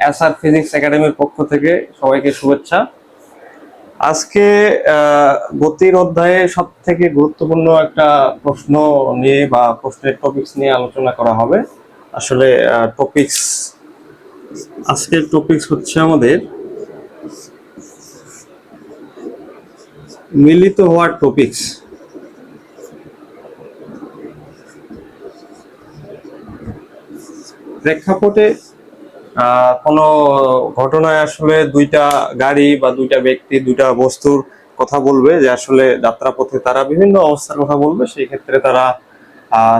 SR physics একাডেমির পক্ষ থেকে সবাইকে শুভেচ্ছা। আজকে গতির অধ্যায়ে সব থেকে গুরুত্বপূর্ণ একটা প্রশ্ন নিয়ে বা প্রশ্নের টপিকস নিয়ে আলোচনা করা হবে। আসলে আজকের টপিকস হচ্ছে আমাদের মিলিত হওয়ার টপিকস। প্রেক্ষাপটে কোনো ঘটনায় আসলে দুইটা গাড়ি বা দুইটা ব্যক্তি দুইটা বস্তুর কথা বলবে, যে আসলে যাত্রাপথে তারা বিভিন্ন অবস্থার কথা বলবে। সেই ক্ষেত্রে তারা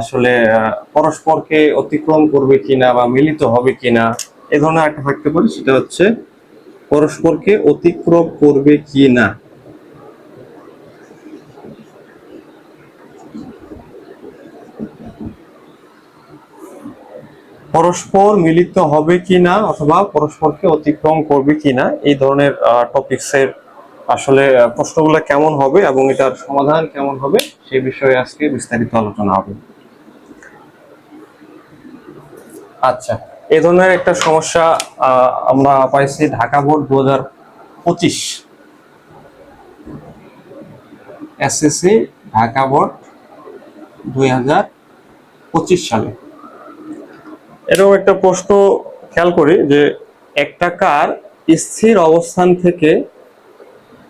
আসলে পরস্পরকে অতিক্রম করবে কিনা বা মিলিত হবে কিনা, এ ধরনের একটা থাকতে পারে। সেটা হচ্ছে পরস্পরকে অতিক্রম করবে কিনা। পরস্পর মিলিত হবে কিনা অথবা পরস্পরকে অতিক্রম করবে কিনা, এই ধরনের টপিকসের আসলে প্রশ্নগুলো কেমন হবে এবং এটার সমাধান কেমন হবে সেই বিষয়ে আজকে বিস্তারিত আলোচনা হবে। আচ্ছা, এই ধরনের একটা সমস্যা আমরা পাইছি Dhaka board 2025 SSC Dhaka board 2025 সালে। এরকম একটা প্রশ্ন খেয়াল করি যে একটা কার স্থির অবস্থান থেকে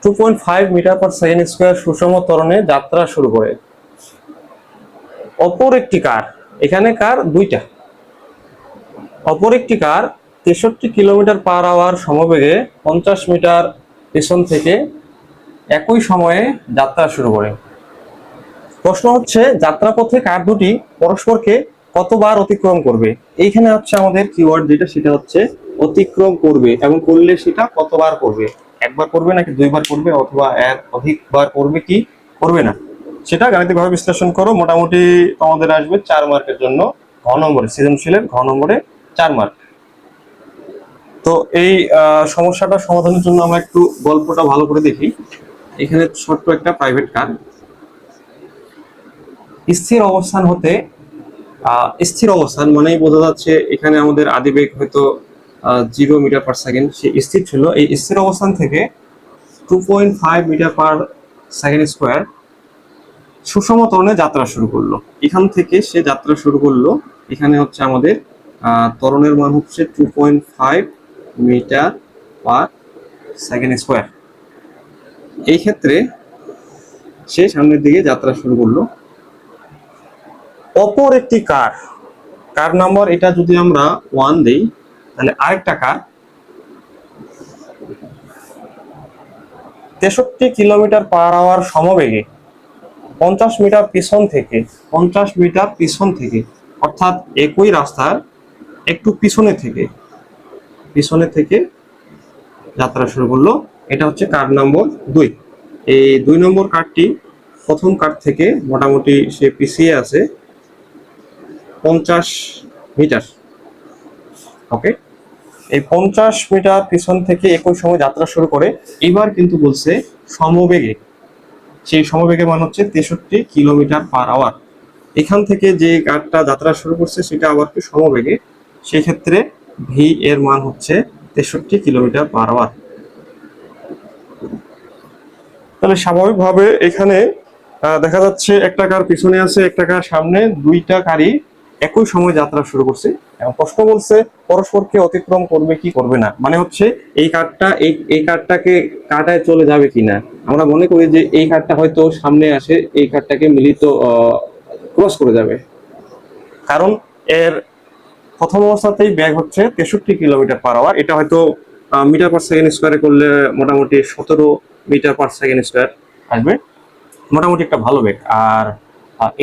2.5 মিটার পার সেকেন্ড স্কয়ার সুষম ত্বরণে যাত্রা শুরু করে। অপর একটি কার, এখানে কার দুইটা, অপর একটি কার 63 কিলোমিটার পার আওয়ার সমবেগে 50 মিটার পেছন থেকে একই সময়ে যাত্রা শুরু করে। প্রশ্ন হচ্ছে যাত্রাপথে কার দুটি পরস্পরকে কতবার অতিক্রম করবে। এইখানে হচ্ছে আমাদের কিওয়ার্ড যেটা, সেটা হচ্ছে অতিক্রম করবে, এবং করলে সেটা কতবার করবে, একবার করবে নাকি দুইবার করবে অথবা এর অধিকবার করবে কি করবে না, সেটা গাণিতিকভাবে বিশ্লেষণ করো। মোটামুটি তোমাদের আসবে 4 মার্কের জন্য, ঘ নম্বরে, সৃজনশীলের ঘ নম্বরে 4 মার্ক। তো এই সমস্যাটা সমাধানের জন্য আমরা একটু গল্পটা ভালো করে দেখি। এখানে ছোট্ট একটা প্রাইভেট কার স্থির অবস্থান হতে, স্থির অবস্থান মানেই বোঝা যাচ্ছে এখানে আমাদের আদিবেগ হয়তো 0 মিটার পার সেকেন্ড, সে স্থির ছিল। এই স্থির অবস্থান থেকে 2.5 মিটার পার সেকেন্ড স্কোয়ার সুষম ত্বরণে যাত্রা শুরু করলো। এখান থেকে সে যাত্রা শুরু করলো। এখানে হচ্ছে আমাদের ত্বরণের মান হচ্ছে 2.5 মিটার পার সেকেন্ড স্কোয়ার। এই ক্ষেত্রে সে সামনের দিকে যাত্রা শুরু করলো। অপর একটি কার, কার নাম্বার এটা যদি আমরা 1 দেই, তাহলে আরেকটা কার 63 কিলোমিটার পার আওয়ার সমবেগে 50 মিটার পিছন থেকে অর্থাৎ একই রাস্তার একটু পিছনে থেকে যাত্রা শুরু করলো। এটা হচ্ছে কার নম্বর 2। এই 2 নম্বর কারটি প্রথম কার থেকে মোটামুটি সে পিছিয়ে আছে 50 মিটার। ওকে, এই 50 মিটার পিছন থেকে একই সময় যাত্রা শুরু করে। এবার কিন্তু বলছে সমবেগে, সেই সমবেগের মান হচ্ছে 63 কিলোমিটার পার আওয়ার। এখান থেকে যে কারটা যাত্রা শুরু করছে সেটা আবার কি সমবেগে, সেই ক্ষেত্রে ভি এর মান হচ্ছে 63 কিলোমিটার পার আওয়ার। তাহলে স্বাভাবিকভাবে এখানে দেখা যাচ্ছে একটা কার পিছনে আছে, একটা কার সামনে, দুইটা কারই একই সময় যাত্রা শুরু করছে। এবং প্রশ্ন বলছে পরস্পরকে অতিক্রম করবে কি করবে না, মানে হচ্ছে এই কারটা এই কারটাকে কাটায় চলে যাবে কিনা। আমরা মনে করি যে এই কারটা হয়তো সামনে আসে, এই কারটাকে মিলিত ক্রস করে যাবে, কারণ এর প্রথম অবস্থাতেই ব্যাগ হচ্ছে 63 কিলোমিটার পার আওয়ার। এটা হয়তো মিটার পার সেকেন্ড স্কোয়ারে করলে মোটামুটি 17 মিটার পার সেকেন্ড স্কোয়ার আসবে, মোটামুটি একটা ভালো বেগ। আর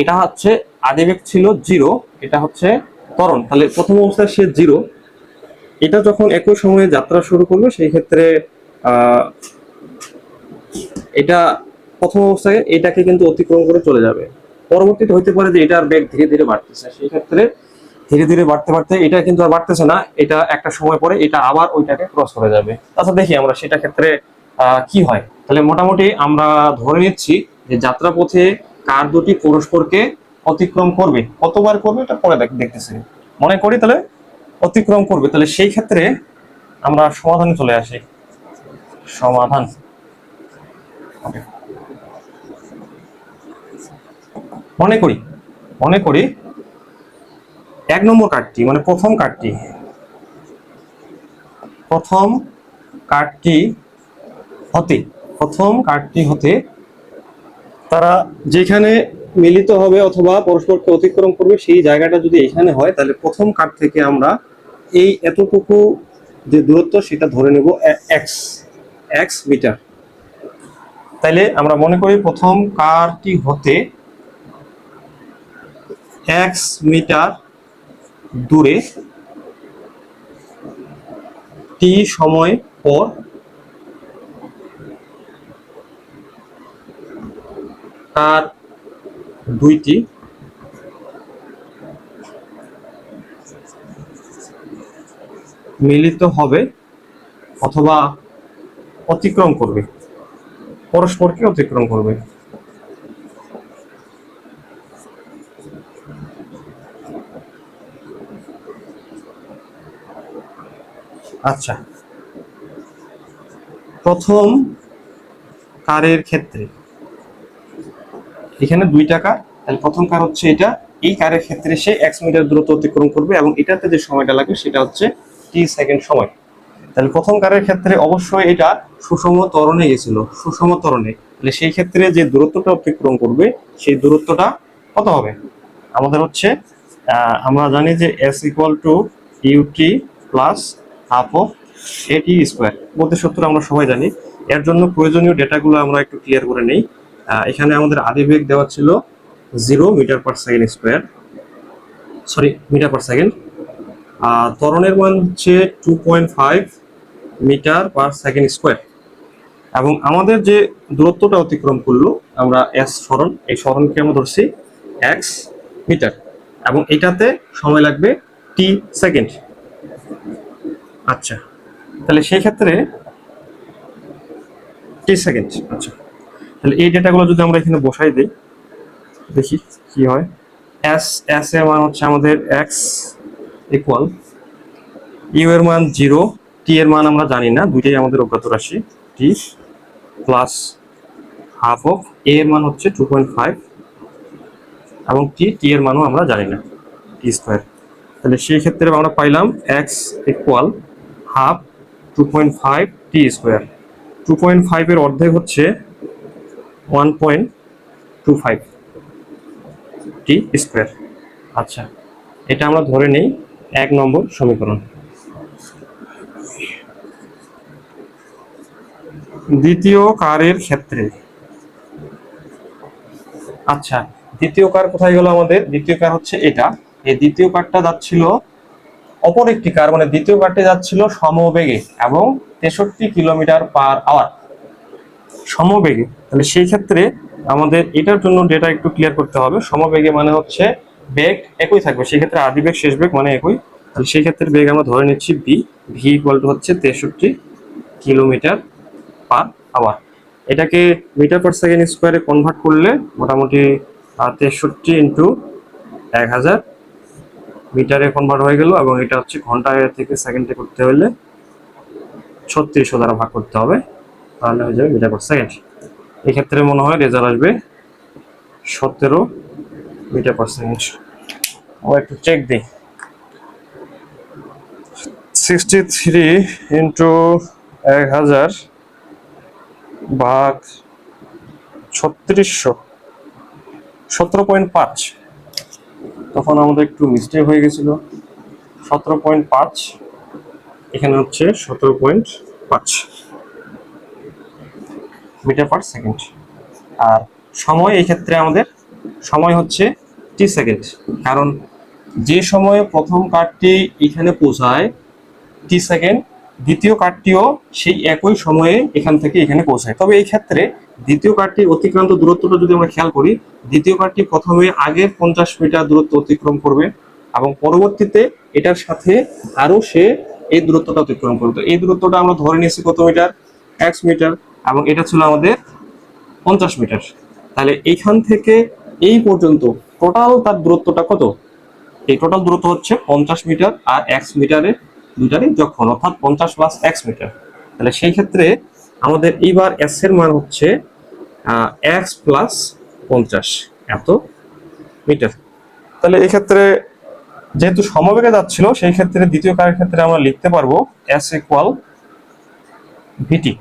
এটা হচ্ছে আদিবেগ ছিল 0, এটা হচ্ছে ত্বরণ, তাহলে প্রথম অবস্থায় সে 0। এটা যখন একই সময়ে যাত্রা শুরু করবে সেই ক্ষেত্রে এটা প্রথম অবস্থায় এটাকে কিন্তু অতিক্রম করে চলে যাবে। পরবর্তীতে হইতে পারে যে এটার বেগ ধীরে ধীরে বাড়তেছে, সেই ক্ষেত্রে ধীরে ধীরে বাড়তে বাড়তে এটা কিন্তু আর বাড়তেছে না, এটা একটা সময় পরে এটা আবার ওইটাকে ক্রস করে যাবে। আচ্ছা দেখি আমরা সেটা ক্ষেত্রে কি হয়। তাহলে মোটামুটি আমরা ধরে নিচ্ছি যে যাত্রাপথে কার দুটি পরস্পরকে অতিক্রম করবে, কতবার করবে এটা পরে দেখতেছি। মনে করি তাহলে অতিক্রম করবে, তাহলে সেই ক্ষেত্রে আমরা সমাধানে চলে আসি। সমাধান। Okay. মনে করি 1 নম্বর কার্ডটি মানে প্রথম কার্ডটি হতে তারা যেখানে মিলিত হবে অথবা পরস্পরকে অতিক্রম করবে সেই জায়গাটা যদি এখানে হয়, তাহলে প্রথম কার্ড থেকে আমরা এই এতটুকু যে দূরত্ব সেটা ধরে নেব x মিটার। তাইলে আমরা মনে করি প্রথম কার্ডটি হতে x মিটার দূরে t সময় পর কার দুইটি মিলিত হবে অথবা অতিক্রম করবে, পরস্পরকে অতিক্রম করবে। আচ্ছা, প্রথম কারের ক্ষেত্রে এখানে 2টা কার, তাহলে প্রথম কার হচ্ছে এটা। এই কারের ক্ষেত্রে সে x মিটার দূরত্ব অতিক্রম করবে এবং এটাতে যে সময়টা লাগবে সেটা হচ্ছে t সেকেন্ড সময়। তাহলে প্রথম কারের ক্ষেত্রে অবশ্যই এটা সুষম ত্বরণে গেছিল, সুষম ত্বরণে। তাহলে সেই ক্ষেত্রে যে দূরত্বটা অতিক্রম করবে সেই দূরত্বটা কত হবে? আমাদের হচ্ছে আমরা জানি যে s equal to UT plus half of a t square. গতির সূত্র আমরা সবাই জানি। এর জন্য প্রয়োজনীয় ডেটাগুলো আমরা একটু ক্লিয়ার করে নেই। এখানে আমাদের আদিবেগ দেওয়া ছিল 0 metre per second square, sorry metre per second. ত্বরণের মান হচ্ছে 2.5 মিটার পার সেকেন্ড স্কোয়ার এবং আমাদের যে দূরত্বটা অতিক্রম করলো আমরা এস সরণ, এই সরণকে আমরা ধরছি x মিটার এবং এটাতে সময় লাগবে t সেকেন্ড। আচ্ছা, তাহলে সেই ক্ষেত্রে t সেকেন্ড। আচ্ছা, তাহলে এই ডেটাগুলো যদি আমরা এখানে বসাই দিই, দেখি কি হয়। এস এর মান হচ্ছে আমাদের x ইকুয়াল ইউ এর মান 0, টি এর মান আমরা জানি না, দুইটাই আমাদের অজ্ঞাত রাশি। টি প্লাস হাফ অফ এ এর মান হচ্ছে 2.5 এবং টি এর মানও আমরা জানি না, টি স্কোয়ার। তাহলে সেই ক্ষেত্রে আমরা পাইলাম x ইকুয়াল হাফ 2.5 টি স্কোয়ার। 2.5 এর অর্ধেক হচ্ছে 1.25 টি স্কোয়ার। আচ্ছা, এটা আমরা ধরে নেই 1 নম্বর সমীকরণ। দ্বিতীয় কারের ক্ষেত্রে, আচ্ছা দ্বিতীয় কার কোথায় গেল আমাদের? দ্বিতীয় কার হচ্ছে এটা। এই দ্বিতীয় কারটা যাচ্ছিল অপর একটি কার, মানে দ্বিতীয় কারটি যাচ্ছিল সমবেগে এবং 63 কিলোমিটার পার আওয়ার সমবেগে। তাহলে সেই ক্ষেত্রে আমাদের এটার জন্য ডেটা একটু ক্লিয়ার করতে হবে। সমবেগে মানে হচ্ছে বেগ একই থাকবে, সেই ক্ষেত্রে আদি বেগ শেষ বেগ মানে একই। তাহলে সেই ক্ষেত্রে বেগ আমরা ধরে নিচ্ছি ভি ইকুয়াল টু হচ্ছে 63 কিলোমিটার পার আওয়ার। এটাকে মিটার পার সেকেন্ড স্কোয়ারে কনভার্ট করলে মোটামুটি 63 ইন্টু 1000 মিটারে কনভার্ট হয়ে গেল এবং এটা হচ্ছে ঘন্টায় থেকে সেকেন্ডে করতে হলে 3600 দ্বারা ভাগ করতে হবে, তাহলে হয়ে যাবে মিটার পার সেকেন্ড। এক্ষেত্রে মনে হয় রেজাল্ট আসবে 17 মিটার পার সেকেন্ড। ও একটু চেক দিই। 63 ইন্টু 1000 ভাগ 3600, 17.5। তখন আমাদের একটু মিস্টেক হয়ে গেছিল। 17.5 এখানে হচ্ছে 17.5 মিটার পার সেকেন্ড। আর সময় এই ক্ষেত্রে আমাদের সময় হচ্ছে টি সেকেন্ড, কারণ যে সময়ে প্রথম কারটি এখানে পৌঁছায় টি সেকেন্ড, দ্বিতীয় কারটিও সেই একই সময়ে এখান থেকে এখানে পৌঁছায়। তবে এই ক্ষেত্রে দ্বিতীয় কারটি অতিক্রান্ত দূরত্বটা যদি আমরা খেয়াল করি, দ্বিতীয় কারটি প্রথমে আগের 50 মিটার দূরত্ব অতিক্রম করবে এবং পরবর্তীতে এটার সাথে আরো সে এই দূরত্বটা অতিক্রম করবে। এই দূরত্বটা আমরা ধরে নিয়েছি কত মিটার? x মিটার এবং এটা ছিল আমাদের 50 মিটার। তাহলে এইখান থেকে এই পর্যন্ত টোটাল তার দূরত্বটা কত? এই টোটাল দূরত্ব হচ্ছে 50 মিটার আর x মিটারে দুইটারই যোগফল অর্থাৎ 50 প্লাস এক্স মিটার। তাহলে সেই ক্ষেত্রে আমাদের এইবার এস এর মান হচ্ছে এক্স প্লাস 50 এত মিটার। তাহলে এই ক্ষেত্রে যেহেতু সমবেগে যাচ্ছিল সেই ক্ষেত্রে দ্বিতীয় কারের ক্ষেত্রে আমরা লিখতে পারবো এস ইকুয়াল ভিটি।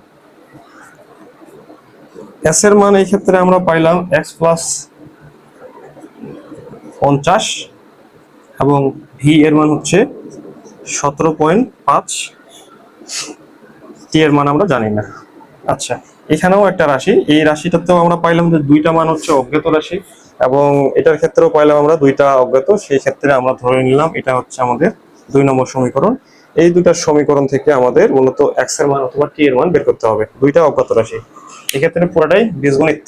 এস এর মান এই ক্ষেত্রে আমরা পাইলাম এক্স প্লাস 50 এবং ভি এর মান হচ্ছে 17.5। টি এর মান আমরা জানি না। আচ্ছা, এখানেও একটা রাশি, এই রাশিটাতেও আমরা পাইলাম যে দুইটা মান হচ্ছে অজ্ঞাত রাশি এবং এটার ক্ষেত্রেও পাইলাম আমরা দুইটা অজ্ঞাত। সেই ক্ষেত্রে আমরা ধরে নিলাম এটা হচ্ছে আমাদের 2 নম্বর সমীকরণ। এই দুইটা সমীকরণ থেকে আমাদের মূলত এক্স এর মান অথবা টি এর মান বের করতে হবে, দুইটা অজ্ঞাত রাশি। এক্ষেত্রে পুরোটাই বীজগণিত।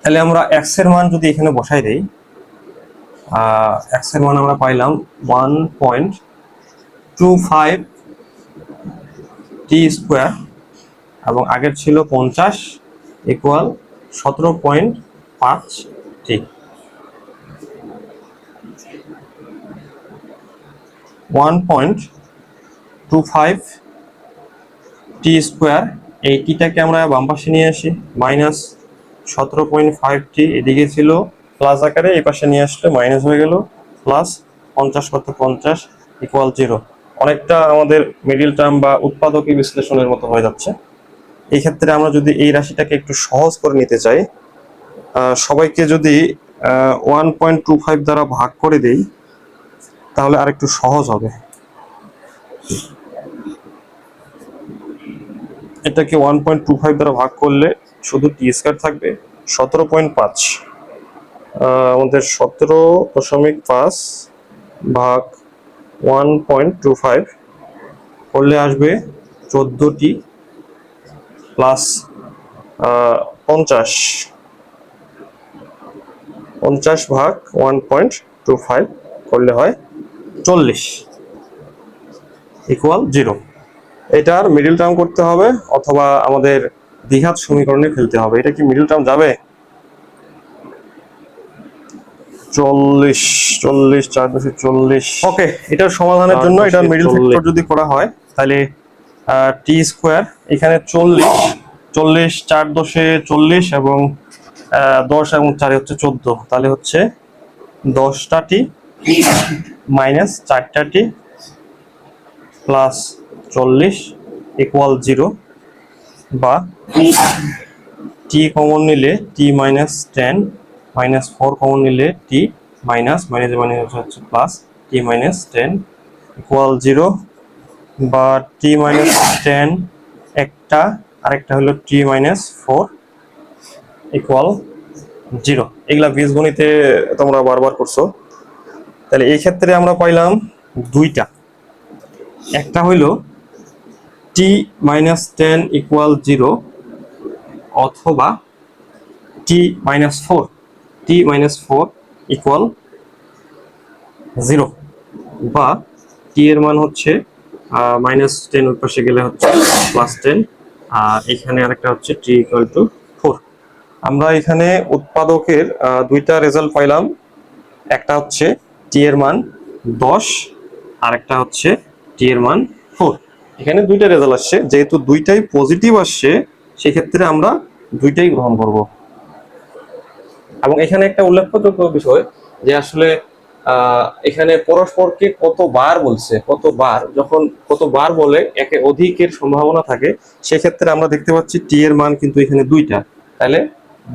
তাহলে আমরা এক্স এর মান যদি এখানে বসাই দেই, এক্স এর মান আমরা পাইলাম 1.25 টি স্কোয়ার এবং আগের ছিল 50 ইকুয়াল 17.5 টি। 1.25 টি স্কোয়ার, এই টিটাকে আমরা বাম পাশে নিয়ে আসি, মাইনাস 17.5 টি এদিকে ছিল প্লাস আকারে, এই পাশে নিয়ে আসলে মাইনাস হয়ে গেল, প্লাস 50 কত 50 ইকুয়াল 0। অনেকটা আমাদের মিডিল টার্ম বা উৎপাদকী বিশ্লেষণের মতো হয়ে যাচ্ছে। এই ক্ষেত্রে আমরা যদি এই রাশিটাকে একটু সহজ করে নিতে চাই, সবাইকে যদি 1.25 দ্বারা ভাগ করে দেই তাহলে আর একটু সহজ হবে। এটাকে 1.25 দ্বারা ভাগ করলে শুধু টি স্কয়ার থাকবে, 17.5 আমাদের 17.5 ভাগ 1.25 করলে আসবে 14টি প্লাস 50 ভাগ 1.25 করলে হয় 40 ইকুয়াল 0। এটার মিডল টার্ম করতে হবে অথবা আমাদের দ্বিঘাত সমীকরণে ফেলতে হবে। এটা কি মিডল টার্ম যাবে? 40 4 ওকে, এটার সমাধানের জন্য এটার মিডল ফ্যাক্টর যদি করা হয় তাহলে টি স্কোয়ার এখানে 40 4 দশে 40 এবং 10 এবং 4 হচ্ছে 14, তাহলে হচ্ছে 10টা টি মাইনাস 4টা টি প্লাস 40 ইকুয়াল 0, বা টি কমন নিলে টি মাইনাস 10 মাইনাস 4 কমন নিলে টি মাইনাস মাইনাস হচ্ছে প্লাস টি মাইনাস 10 ইকুয়াল 0, বা টি মাইনাস 10 একটা আরেকটা হলো টি মাইনাস 4 ইকুয়াল 0। এগুলা বীজগণিতে তোমরা বারবার করছো। তাহলে এই ক্ষেত্রে আমরা পাইলাম দুইটা, একটা হইলো টি মাইনাস 10 ইকুয়াল 0 অথবা টি মাইনাস 4 ইকুয়াল 0, বা টি এর মান হচ্ছে -10 ওই পাশে গেলে হচ্ছে +10, আর এখানে আরেকটা হচ্ছে টি ইকুয়াল টু 4। আমরা এখানে উৎপাদকের দুইটা রেজাল্ট পাইলাম, একটা হচ্ছে টি এর মান 10 আর একটা হচ্ছে টি এর মান 4। এখানে দুইটা রেজাল্ট আসছে, যেহেতু দুইটাই পজিটিভ আসছে সেক্ষেত্রে আমরা দুইটাই গ্রহণ করব। এবং এখানে একটা উল্লেখযোগ্য বিষয় যে আসলে এখানে পরস্পরকে কতবার বলছে, যখন কতবার বলে একে অধিকের সম্ভাবনা থাকে, সেক্ষেত্রে আমরা দেখতে পাচ্ছি টি এর মান কিন্তু এখানে দুইটা, তাহলে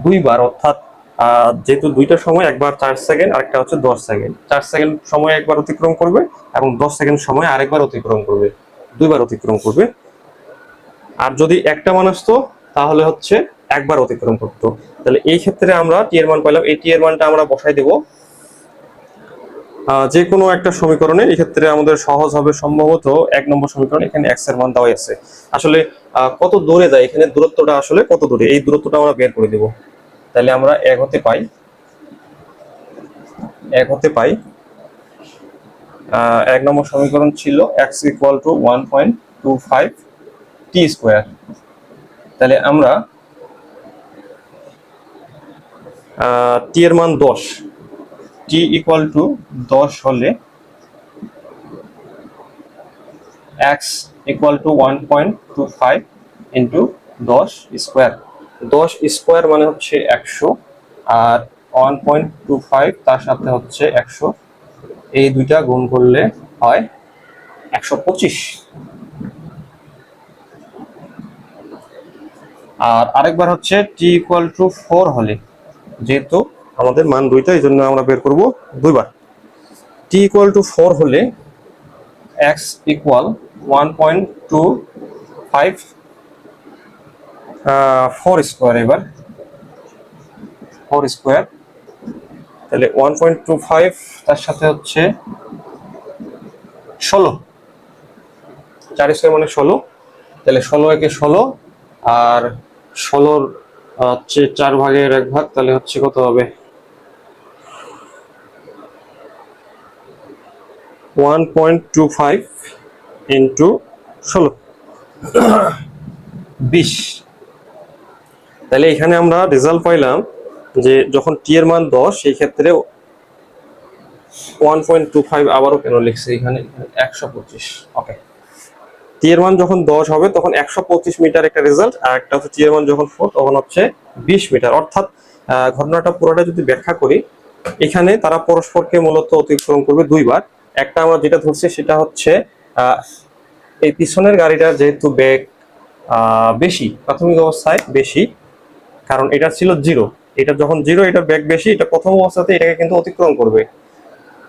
দুইবার, অর্থাৎ যেহেতু দুইটা সময়, একবার 4 সেকেন্ড আরেকটা হচ্ছে 10 সেকেন্ড, 4 সেকেন্ড সময় একবার অতিক্রম করবে এবং 10 সেকেন্ড সময় আরেকবার অতিক্রম করবে, দুইবার অতিক্রম করবে। আর যদি একটা মান আসতো তাহলে হচ্ছে একবার অতিক্রম করতো। তাহলে এই ক্ষেত্রে আমরা টি এর মান পাইলাম, এই টি এর মানটা আমরা বসাই দেব যে কোনো একটা সমীকরণে। এই ক্ষেত্রে আমাদের সহজ হবে সম্ভবত 1 নম্বর সমীকরণ। এখানে এক্স এর মান দেওয়া আছে, আসলে কত দূরে যায়, এখানে দূরত্বটা আসলে কত দূরে, এই দূরত্বটা আমরা বের করে দেব। তাহলে আমরা এক হতে পাই 1 নম্বর সমীকরণ ছিল x equal to 1.25 T square. তাহলে আমরা টি এর মান 10, টি ইকুয়াল টু 10 হলে x equal to 1.25 into 10 square. 10 square মানে হচ্ছে 100, আর 1.25 তার সাথে হচ্ছে 100, এই দুইটা গুণ করলে হয় 125। আর আরেকবার হচ্ছে টি ইকুয়াল টু 4 হলে, যেহেতু আমাদের মান দুইটা এই জন্য আমরা বের করব দুইবার। টি ইকুয়াল টু 4 হলে এক্স ইকুয়াল 1.25 4 স্কোয়ার, এবার 4 স্কোয়ার, তাহলে 1.25 তার সাথে হচ্ছে 16, 4 স্কোয়ার মানে 16, তাহলে 16 একে 16, আর 16 হচ্ছে 4 ভাগের 1 ভাগ, তাহলে হচ্ছে কত হবে 1.25 ইন্টু 16, 20। তাহলে এখানে আমরা রেজাল্ট পাইলাম যে যখন টি এর মান 10 সেই ক্ষেত্রে 1.25, আবারও কেন লিখছি এখানে 125। ওকে, টি এর মান যখন 10 হবে তখন 125 মিটার একটা রেজাল্ট, আর একটা হচ্ছে টি এর মান যখন 4 তখন হচ্ছে 20 মিটার। অর্থাৎ ঘটনাটা পুরোটা যদি ব্যাখ্যা করি, এখানে তারা পরস্পরকে মূলত অতিক্রম করবে দুইবার। একটা আমরা যেটা ধরছি সেটা হচ্ছে এই পিছনের গাড়িটার যেহেতু বেগ বেশি, প্রাথমিক অবস্থায় বেশি, কারণ এটা ছিল 0, এটা যখন 0 এটার বেগ বেশি, এটা প্রথম অবস্থাতে এটাকে কিন্তু অতিক্রম করবে।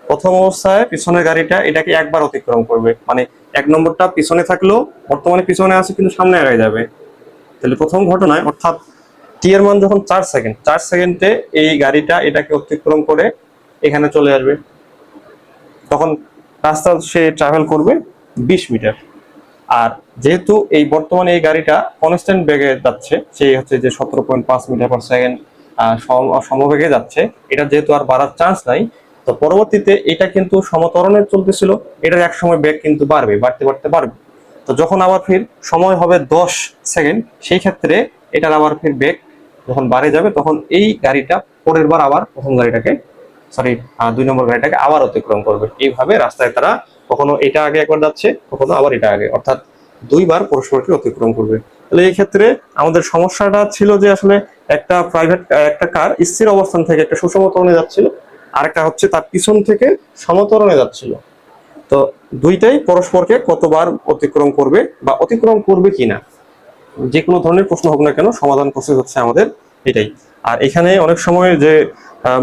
প্রথম অবস্থায় পিছনের গাড়িটা এটাকে একবার অতিক্রম করবে, মানে 1 নম্বরটা পিছনে থাকলেও বর্তমানে পিছনে আছে কিন্তু সামনে আগায় যাবে। তাহলে প্রথম ঘটনায় অর্থাৎ টি এর মান যখন 4 সেকেন্ড, 4 সেকেন্ডে এই গাড়িটা এটাকে অতিক্রম করে এখানে চলে আসবে, তখন রাস্তা সে ট্রাভেল করবে 20 মিটার। আর যেহেতু এই বর্তমানে এই গাড়িটা কনস্ট্যান্ট বেগে যাচ্ছে, সেই হচ্ছে যে 17.5 মিটার পার সেকেন্ড সমবেগে যাচ্ছে, এটা যেহেতু আর বাড়ার চান্স নাই, তো পরবর্তীতে এটা কিন্তু সমত্বরণে চলতেছিল, এটার এক সময় বেগ কিন্তু বাড়বে, বাড়তে বাড়তে বাড়বে। তো যখন আবার ফির সময় হবে 10 সেকেন্ড, সেই ক্ষেত্রে এটার আবার ফির বেগ যখন বাড়ে যাবে, তখন এই গাড়িটা পরের বার আবার প্রথম গাড়িটাকে, সরি 2 নম্বর গাড়িটাকে আবার অতিক্রম করবে। এইভাবে রাস্তায় তারা কখনো এটা আগে একবার যাচ্ছে, কখনো আবার এটা আগে, অর্থাৎ দুইবার পরস্পরকে অতিক্রম করবে। তাহলে এই ক্ষেত্রে আমাদের সমস্যাটা ছিল যে আসলে একটা কার স্থির অবস্থান থেকে একটা সুষমতরণে যাচ্ছিল, আরেকটা হচ্ছে তার পিছন থেকে সমতরণে যাচ্ছিল। তো দুইটাই পরস্পরকে কতবার অতিক্রম করবে বা অতিক্রম করবে কিনা, যে কোনো ধরনের প্রশ্ন হোক না কেন, সমাধান প্রসেস হচ্ছে আমাদের এটাই। আর এখানে অনেক সময় যে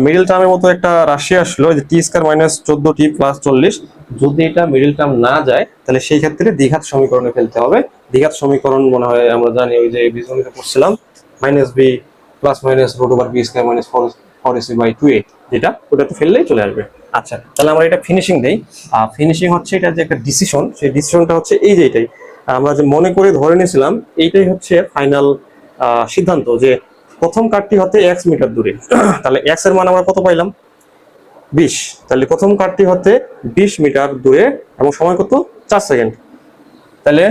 মিডল টার্মের মতো একটা রাশি আসলো, যে টি স্কয়ার মাইনাস 14t প্লাস 40, যদি এটা মিডল টার্ম না যায় তাহলে সেই ক্ষেত্রে দ্বিঘাত সমীকরণে ফেলতে হবে। দ্বিঘাত সমীকরণ মনে হয় আমরা জানি, ওই যে বীজগণিতে পড়ছিলাম, minus B plus minus root over B square minus 4ac by 2a, যেটা ওটাতে ফেললেই চলে আসবে। আচ্ছা, তাহলে আমরা এটা ফিনিশিং দেই। ফিনিশিং হচ্ছে এটা যে একটা ডিসিশন, সেই ডিসিশনটা হচ্ছে এই যে এটাই আমরা যে মনে করে ধরে নিয়েছিলাম, এইটাই হচ্ছে ফাইনাল সিদ্ধান্ত, যে প্রথম কার্ডটি হতে এক্স মিটার দূরে। তাহলে এক্স এর মান আমরা কত পাইলাম 20, তাহলে প্রথম কার্ডটি হতে 20 মিটার দূরে এবং সময় কত 4 সেকেন্ড। তাহলে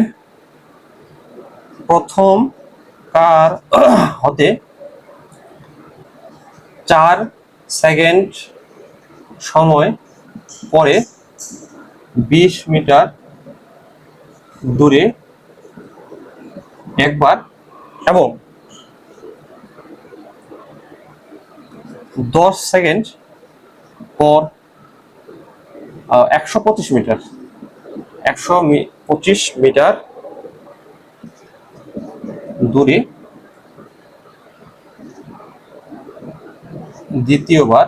প্রথম কার হতে 4 সেকেন্ড সময় পরে 20 মিটার দূরে একবার, এবং 10 সেকেন্ড পর 125 মিটার, 125 মিটার দূরে দ্বিতীয়বার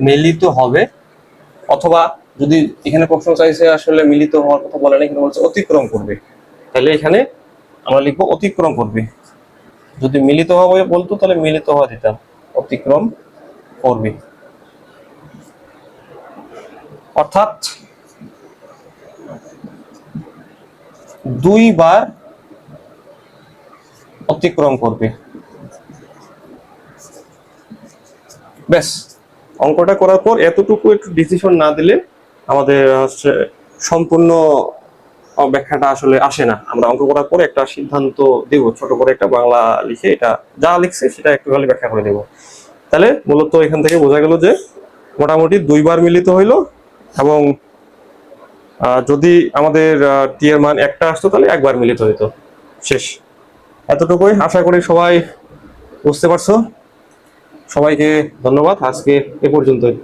মিলিত হবে, অথবা যদি এখানে প্রশ্ন চাইছে আসলে মিলিত হওয়ার কথা বলে না, কিন্তু বলছে অতিক্রম করবে, তাহলে এখানে আমরা লিখবো অতিক্রম করবে। যদি মিলিত হবে বলতো তাহলে মিলিত হওয়া দিতাম, অতিক্রম করবে, অর্থাৎ দুইবার অতিক্রম করবে। ব্যাস, অঙ্কটা করার পর এতটুকু একটু ডিসিশন না দিলে আমাদের হচ্ছে সম্পূর্ণ ব্যাখ্যাটা আসলে আসে না। আমরা অঙ্ক করার পরে একটা সিদ্ধান্ত দেব, ছোট করে একটা বাংলা লিখে এটা যা লিখছে সেটা একটু খালি ব্যাখ্যা করে দেব। তাহলে মূলত এখান থেকে বোঝা গেল যে মোটামুটি 2 বার মিলিত হইলো, এবং যদি আমাদের টি এর মান 1টা আসতো তাহলে 1 বার মিলিত হইতো। শেষ। এতটুকুই, আশা করি সবাই বুঝতে পারছো। সবাইকে ধন্যবাদ, আজকে এ পর্যন্তই।